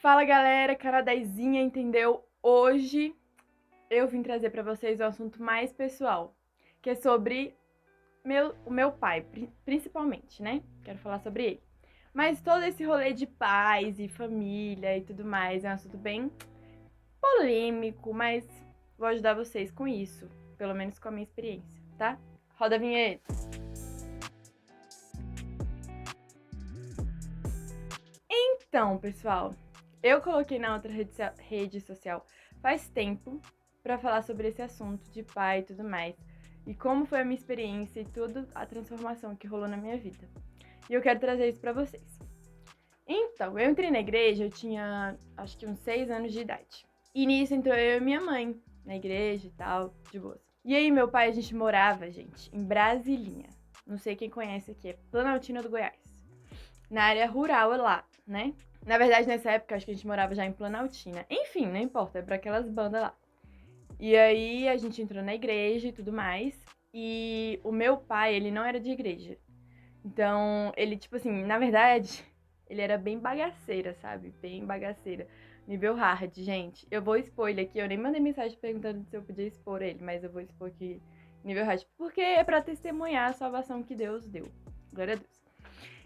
Fala galera, Canadazinha, entendeu? Hoje eu vim trazer pra vocês um assunto mais pessoal, que é sobre o meu pai, principalmente, né? Quero falar sobre ele. Mas todo esse rolê de pais e família e tudo mais é um assunto bem polêmico, mas vou ajudar vocês com isso, pelo menos com a minha experiência, tá? Roda a vinheta. Então, pessoal, eu coloquei na outra rede social faz tempo pra falar sobre esse assunto de pai e tudo mais. E como foi a minha experiência e toda a transformação que rolou na minha vida. E eu quero trazer isso pra vocês. Então, eu entrei na igreja, eu tinha acho que uns 6 anos de idade. E nisso entrou eu e minha mãe na igreja e tal, de boas. E aí, meu pai, a gente morava, gente, em Brasilinha. Não sei quem conhece aqui, é Planaltina do Goiás. Na área rural lá, né? Na verdade, nessa época, acho que a gente morava já em Planaltina. Enfim, não importa, é pra aquelas bandas lá. E aí, a gente entrou na igreja e tudo mais. E o meu pai, ele não era de igreja. Então, ele, tipo assim, na verdade, ele era bem bagaceira, sabe? Bem bagaceira. Nível hard, gente. Eu vou expor ele aqui. Eu nem mandei mensagem perguntando se eu podia expor ele, mas eu vou expor aqui nível hard. Porque é pra testemunhar a salvação que Deus deu. Glória a Deus.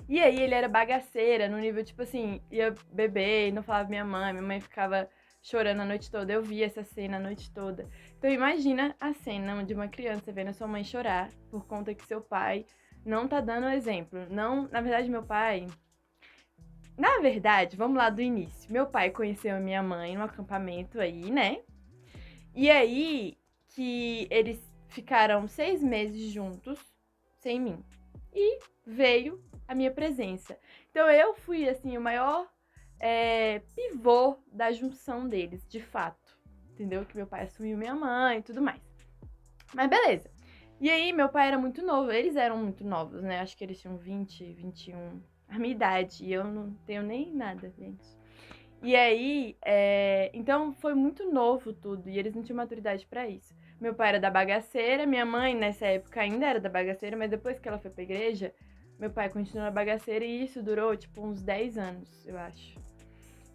E aí ele era bagaceira, no nível, tipo assim, ia beber e não falava minha mãe ficava chorando a noite toda. Eu via essa cena a noite toda. Então imagina a cena de uma criança vendo a sua mãe chorar por conta que seu pai não tá dando exemplo. Não, na verdade, meu pai. Na verdade, vamos lá do início. Meu pai conheceu a minha mãe no acampamento aí, né? E aí que eles ficaram 6 meses juntos, sem mim. E veio a minha presença. Então eu fui, assim, o maior pivô da junção deles, de fato. Entendeu? Que meu pai assumiu minha mãe e tudo mais. Mas beleza. E aí, meu pai era muito novo. Eles eram muito novos, né? Acho que eles tinham 20, 21. A minha idade. E eu não tenho nem nada, gente. E aí, então foi muito novo tudo. E eles não tinham maturidade pra isso. Meu pai era da bagaceira. Minha mãe, nessa época, ainda era da bagaceira. Mas depois que ela foi pra igreja, meu pai continuou na bagaceira. E isso durou, tipo, uns 10 anos, eu acho.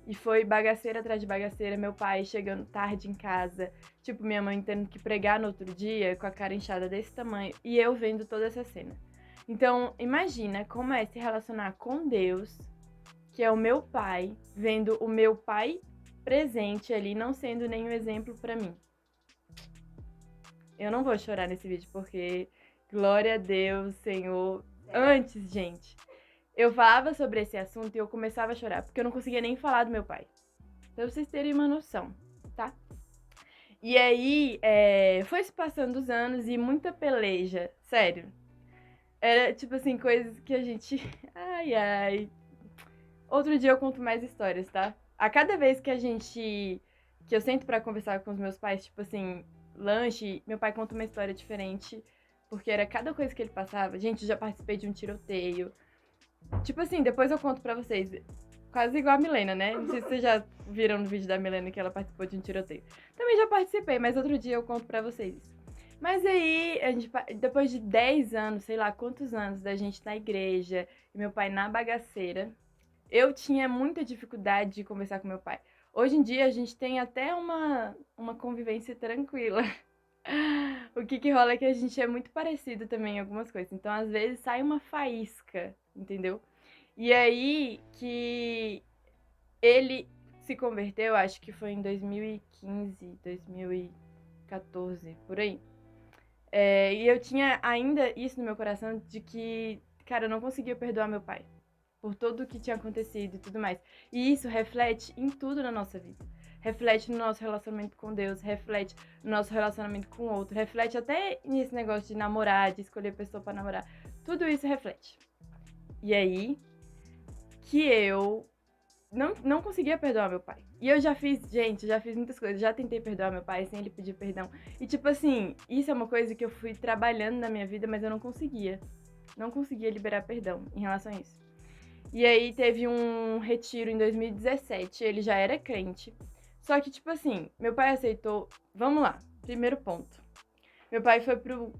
E foi bagaceira atrás de bagaceira, meu pai chegando tarde em casa, tipo, minha mãe tendo que pregar no outro dia com a cara inchada desse tamanho, e eu vendo toda essa cena. Então, imagina como é se relacionar com Deus, que é o meu pai, vendo o meu pai presente ali, não sendo nenhum exemplo pra mim. Eu não vou chorar nesse vídeo, porque glória a Deus, Senhor. Antes, gente, eu falava sobre esse assunto e eu começava a chorar, porque eu não conseguia nem falar do meu pai. Pra vocês terem uma noção, tá? E aí, foi se passando os anos e muita peleja, sério. Era tipo assim, coisas que a gente. Ai, ai. Outro dia eu conto mais histórias, tá? A cada vez que a gente. Que eu sento pra conversar com os meus pais, tipo assim, lanche, meu pai conta uma história diferente. Porque era cada coisa que ele passava. Gente, eu já participei de um tiroteio. Tipo assim, depois eu conto pra vocês. Quase igual a Milena, né? Não sei se vocês já viram no vídeo da Milena que ela participou de um tiroteio. Também já participei, mas outro dia eu conto pra vocês isso. Mas aí, depois de 10 anos, sei lá quantos anos da gente na igreja e meu pai na bagaceira, eu tinha muita dificuldade de conversar com meu pai. Hoje em dia a gente tem até uma convivência tranquila. O que rola é que a gente é muito parecido também em algumas coisas. Então, às vezes, sai uma faísca, entendeu? E aí que ele se converteu, acho que foi em 2015, 2014, por aí. E eu tinha ainda isso no meu coração de que, cara, eu não conseguia perdoar meu pai por tudo o que tinha acontecido e tudo mais. E isso reflete em tudo na nossa vida. Reflete no nosso relacionamento com Deus, reflete no nosso relacionamento com o outro, reflete até nesse negócio de namorar, de escolher pessoa pra namorar. Tudo isso reflete. E aí que eu não conseguia perdoar meu pai. E eu já fiz, gente, já fiz muitas coisas. Já tentei perdoar meu pai sem ele pedir perdão. E tipo assim, isso é uma coisa que eu fui trabalhando na minha vida, mas eu não conseguia. Não conseguia liberar perdão em relação a isso. E aí teve um retiro em 2017, ele já era crente. Só que, tipo assim, meu pai aceitou. Vamos lá, primeiro ponto. Meu pai foi pro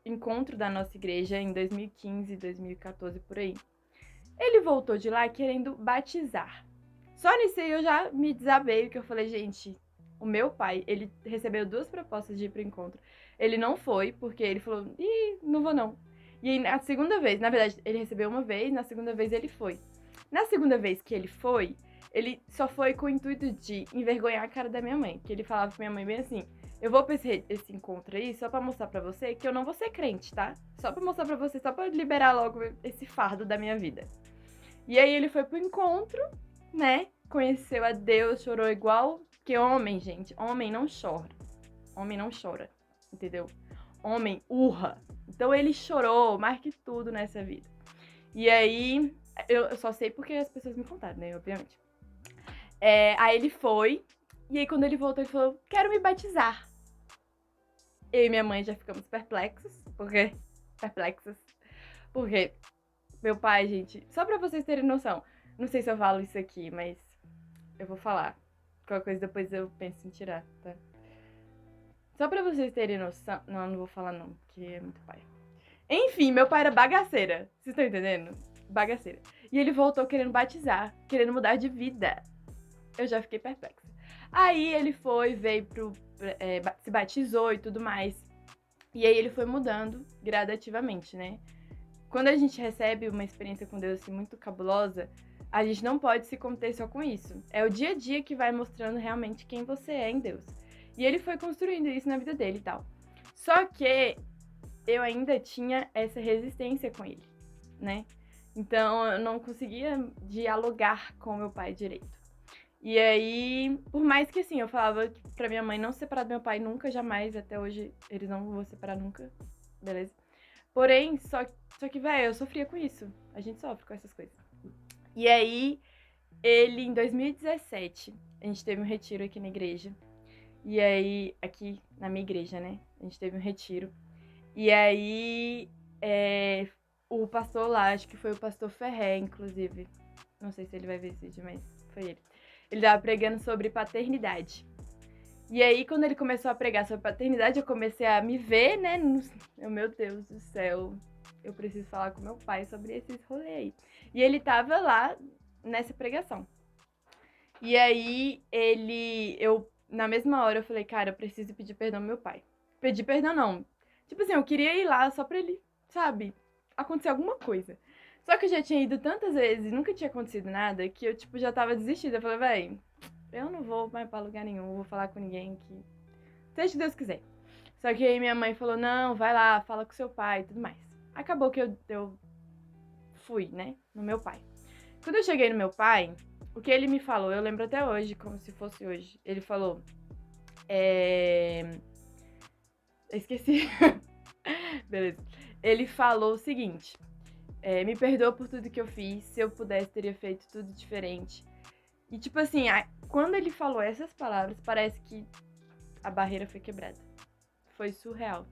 encontro da nossa igreja em 2015, 2014, por aí. Ele voltou de lá querendo batizar. Só nisso aí eu já me desabei, que eu falei, gente, o meu pai, ele recebeu 2 propostas de ir pro encontro. Ele não foi, porque ele falou, não vou não. E aí, na segunda vez, na verdade, ele recebeu uma vez, na segunda vez ele foi. Na segunda vez que ele só foi com o intuito de envergonhar a cara da minha mãe. Que ele falava pra minha mãe bem assim, eu vou pra esse encontro aí só pra mostrar pra você que eu não vou ser crente, tá? Só pra mostrar pra você, só pra liberar logo esse fardo da minha vida. E aí ele foi pro encontro, né? Conheceu a Deus, chorou igual. Que homem, gente, homem não chora. Homem não chora, entendeu? Homem urra. Então ele chorou mais que tudo nessa vida. E aí, eu só sei porque as pessoas me contaram, né? Obviamente. Aí ele foi. E aí quando ele voltou, ele falou, quero me batizar. Eu e minha mãe já ficamos perplexos. Perplexas. Porque meu pai, gente, só pra vocês terem noção. Não sei se eu falo isso aqui, mas eu vou falar. Qualquer coisa depois eu penso em tirar, tá? Só pra vocês terem noção. Não vou falar não, porque é muito pai. Enfim, meu pai era bagaceira. Vocês estão entendendo? Bagaceira. E ele voltou querendo batizar, querendo mudar de vida. Eu já fiquei perplexa. Aí ele se batizou e tudo mais. E aí ele foi mudando gradativamente, né? Quando a gente recebe uma experiência com Deus assim muito cabulosa, a gente não pode se conter só com isso. É o dia a dia que vai mostrando realmente quem você é em Deus. E ele foi construindo isso na vida dele e tal. Só que eu ainda tinha essa resistência com ele, né? Então eu não conseguia dialogar com meu pai direito. E aí, por mais que assim, eu falava pra minha mãe não se separar do meu pai nunca, jamais, até hoje eles não vão se separar nunca, beleza? Porém, só que, velho, eu sofria com isso. A gente sofre com essas coisas. E aí, ele, em 2017, a gente teve um retiro aqui na igreja. E aí, aqui na minha igreja, né? A gente teve um retiro. E aí, o pastor lá, acho que foi o pastor Ferré, inclusive. Não sei se ele vai ver esse vídeo, mas foi ele. Ele tava pregando sobre paternidade. E aí, quando ele começou a pregar sobre paternidade, eu comecei a me ver, né? Meu Deus do céu, eu preciso falar com meu pai sobre esses rolês aí. E ele tava lá nessa pregação. E aí, na mesma hora, eu falei, cara, eu preciso pedir perdão ao meu pai. Pedir perdão não. Tipo assim, eu queria ir lá só pra ele, sabe, acontecer alguma coisa. Só que eu já tinha ido tantas vezes e nunca tinha acontecido nada que eu, tipo, já tava desistida. Eu falei, véi, eu não vou mais pra lugar nenhum, vou falar com ninguém que... Seja que Deus quiser. Só que aí minha mãe falou, não, vai lá, fala com seu pai e tudo mais. Acabou que eu fui, né, no meu pai. Quando eu cheguei no meu pai, o que ele me falou, eu lembro até hoje, como se fosse hoje. Ele falou, esqueci. Beleza. Ele falou o seguinte, me perdoa por tudo que eu fiz, se eu pudesse teria feito tudo diferente. E tipo assim, quando ele falou essas palavras, parece que a barreira foi quebrada. Foi surreal.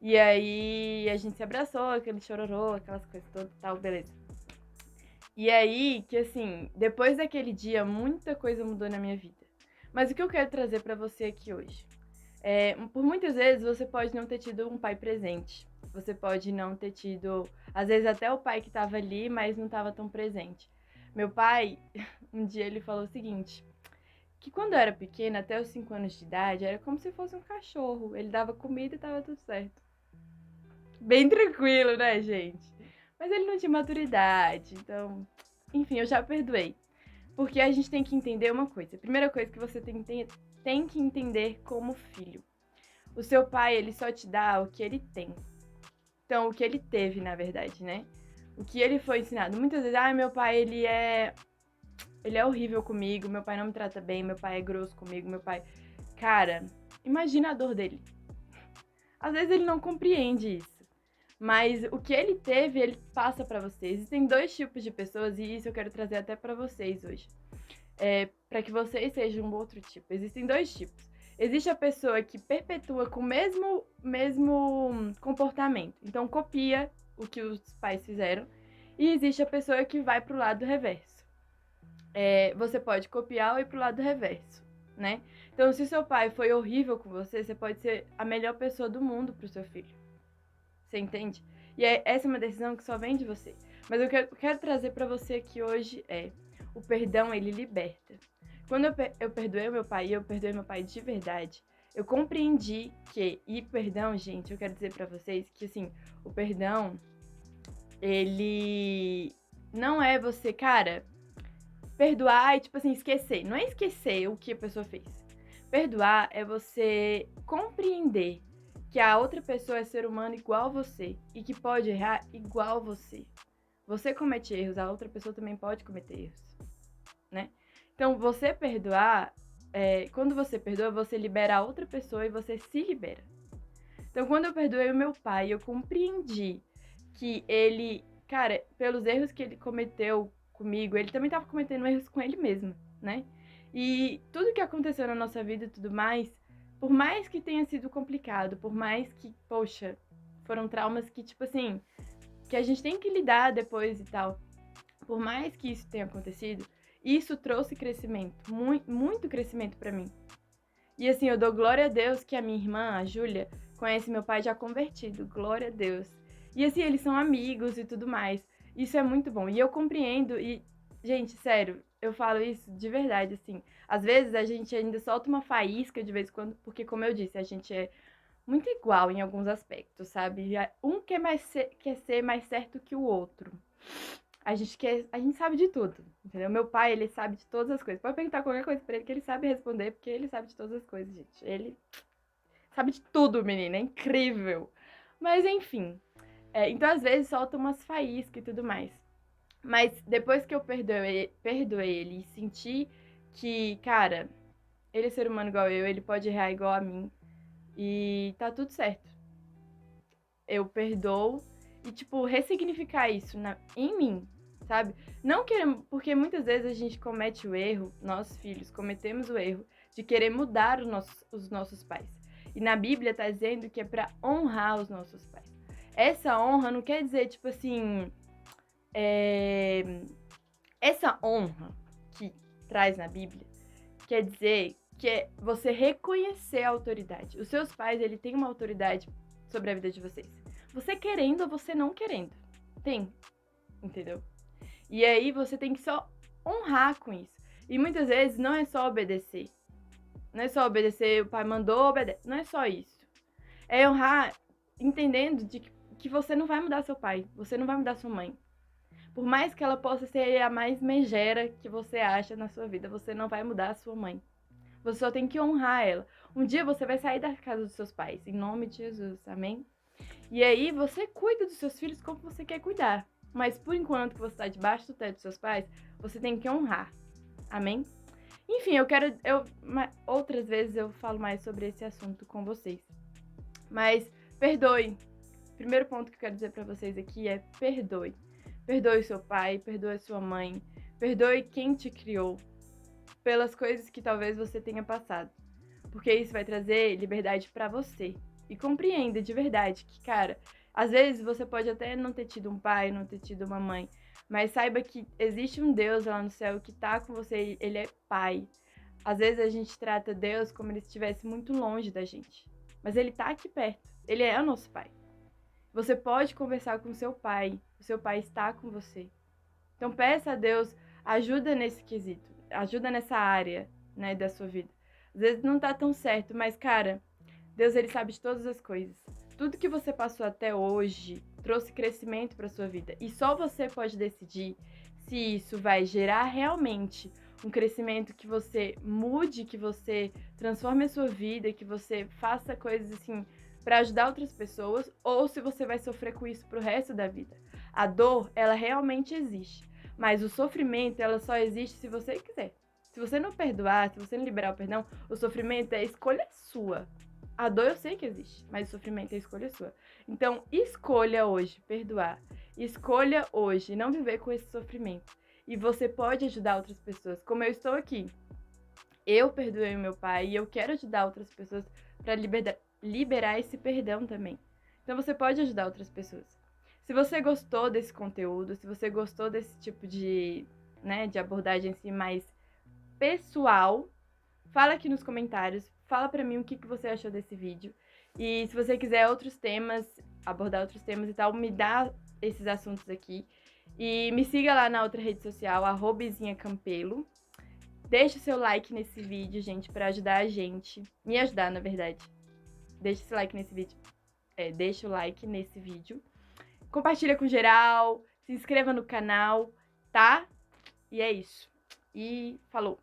E aí a gente se abraçou, aquele chororô, aquelas coisas todas e tal, beleza. E aí que assim, depois daquele dia, muita coisa mudou na minha vida. Mas o que eu quero trazer pra você aqui hoje? Por muitas vezes você pode não ter tido um pai presente. Você pode não ter tido, às vezes até o pai que tava ali, mas não tava tão presente. Meu pai, um dia ele falou o seguinte, que quando eu era pequena, até os 5 anos de idade, era como se fosse um cachorro. Ele dava comida e tava tudo certo. Bem tranquilo, né, gente? Mas ele não tinha maturidade, então... Enfim, eu já perdoei. Porque a gente tem que entender uma coisa. A primeira coisa que você tem que entender como filho. O seu pai, ele só te dá o que ele tem. Então, o que ele teve, na verdade, né? O que ele foi ensinado. Muitas vezes, meu pai, ele é horrível comigo, meu pai não me trata bem, meu pai é grosso comigo, meu pai... Cara, imagina a dor dele. Às vezes ele não compreende isso. Mas o que ele teve, ele passa pra vocês. Existem 2 tipos de pessoas e isso eu quero trazer até pra vocês hoje. Pra que vocês sejam um outro tipo. Existem 2 tipos. Existe a pessoa que perpetua com o mesmo comportamento. Então copia o que os pais fizeram. E existe a pessoa que vai pro lado reverso. Você pode copiar ou ir pro lado reverso, né? Então, se seu pai foi horrível com você, você pode ser a melhor pessoa do mundo pro seu filho. Você entende? E essa é uma decisão que só vem de você. Mas o que eu quero trazer pra você aqui hoje o perdão, ele liberta. Quando eu perdoei o meu pai, e eu perdoei meu pai de verdade, eu compreendi que, e perdão, gente, eu quero dizer pra vocês que, assim, o perdão, ele não é você, cara, perdoar e, tipo assim, esquecer. Não é esquecer o que a pessoa fez. Perdoar é você compreender que a outra pessoa é ser humano igual a você e que pode errar igual a você. Você comete erros, a outra pessoa também pode cometer erros, né? Então, você perdoar, quando você perdoa, você libera a outra pessoa e você se libera. Então, quando eu perdoei o meu pai, eu compreendi que ele, cara, pelos erros que ele cometeu comigo, ele também estava cometendo erros com ele mesmo, né? E tudo que aconteceu na nossa vida e tudo mais, por mais que tenha sido complicado, por mais que, poxa, foram traumas que, tipo assim, que a gente tem que lidar depois e tal. Por mais que isso tenha acontecido, isso trouxe crescimento, muito crescimento pra mim. E assim, eu dou glória a Deus que a minha irmã, a Júlia, conhece meu pai já convertido, glória a Deus. E assim, eles são amigos e tudo mais. Isso é muito bom. E eu compreendo e, gente, sério, eu falo isso de verdade, assim. Às vezes a gente ainda solta uma faísca de vez em quando, porque como eu disse, a gente é muito igual em alguns aspectos, sabe? Um quer ser mais certo que o outro. A gente sabe de tudo, entendeu? Meu pai, ele sabe de todas as coisas. Pode perguntar qualquer coisa pra ele que ele sabe responder, porque ele sabe de todas as coisas, gente. Ele sabe de tudo, menina, é incrível. Mas enfim, então às vezes solta umas faíscas e tudo mais. Mas depois que eu perdoei ele e senti que, cara, ele é ser humano igual eu, ele pode errar igual a mim. E tá tudo certo. Eu perdoo e, tipo, ressignificar isso em mim, sabe? Não queremos, porque muitas vezes a gente comete o erro, nós filhos cometemos o erro de querer mudar os nossos pais. E na Bíblia tá dizendo que é pra honrar os nossos pais. Essa honra não quer dizer, tipo assim, essa honra que traz na Bíblia quer dizer que é você reconhecer a autoridade. Os seus pais, ele tem uma autoridade sobre a vida de vocês. Você querendo ou você não querendo. Tem, entendeu? E aí você tem que só honrar com isso. E muitas vezes não é só obedecer. Não é só obedecer, o pai mandou, obedece. Não é só isso. É honrar entendendo de que você não vai mudar seu pai, você não vai mudar sua mãe. Por mais que ela possa ser a mais megera que você acha na sua vida, você não vai mudar a sua mãe. Você só tem que honrar ela. Um dia você vai sair da casa dos seus pais, em nome de Jesus, amém? E aí você cuida dos seus filhos como você quer cuidar. Mas por enquanto que você está debaixo do teto dos seus pais, você tem que honrar, amém? Enfim, outras vezes eu falo mais sobre esse assunto com vocês. Mas perdoe. Primeiro ponto que eu quero dizer pra vocês aqui é perdoe. Perdoe seu pai, perdoe sua mãe, perdoe quem te criou pelas coisas que talvez você tenha passado. Porque isso vai trazer liberdade pra você. E compreenda de verdade que, cara, às vezes você pode até não ter tido um pai, não ter tido uma mãe, mas saiba que existe um Deus lá no céu que tá com você, ele é pai. Às vezes a gente trata Deus como se ele estivesse muito longe da gente, mas ele tá aqui perto, ele é o nosso pai. Você pode conversar com o seu pai está com você. Então peça a Deus ajuda nesse quesito, ajuda nessa área, né, da sua vida. Às vezes não tá tão certo, mas cara, Deus, ele sabe de todas as coisas. Tudo que você passou até hoje trouxe crescimento para sua vida. E só você pode decidir se isso vai gerar realmente um crescimento que você mude, que você transforme a sua vida, que você faça coisas assim para ajudar outras pessoas, ou se você vai sofrer com isso pro resto da vida. A dor, ela realmente existe, mas o sofrimento, ela só existe se você quiser. Se você não perdoar, se você não liberar o perdão, o sofrimento é escolha sua. A dor eu sei que existe, mas o sofrimento é escolha sua. Então, escolha hoje perdoar. Escolha hoje não viver com esse sofrimento. E você pode ajudar outras pessoas, como eu estou aqui. Eu perdoei o meu pai e eu quero ajudar outras pessoas para liberar esse perdão também. Então, você pode ajudar outras pessoas. Se você gostou desse conteúdo, se você gostou desse tipo de, né, de abordagem assim mais pessoal, fala aqui nos comentários, fala pra mim o que você achou desse vídeo. E se você quiser outros temas, abordar outros temas e tal, me dá esses assuntos aqui. E me siga lá na outra rede social, @izinhacampelo. Deixa o seu like nesse vídeo, gente, pra ajudar a gente. Me ajudar, na verdade. Deixa esse like nesse vídeo. Deixa o like nesse vídeo. Compartilha com geral. Se inscreva no canal, tá? E é isso. E falou!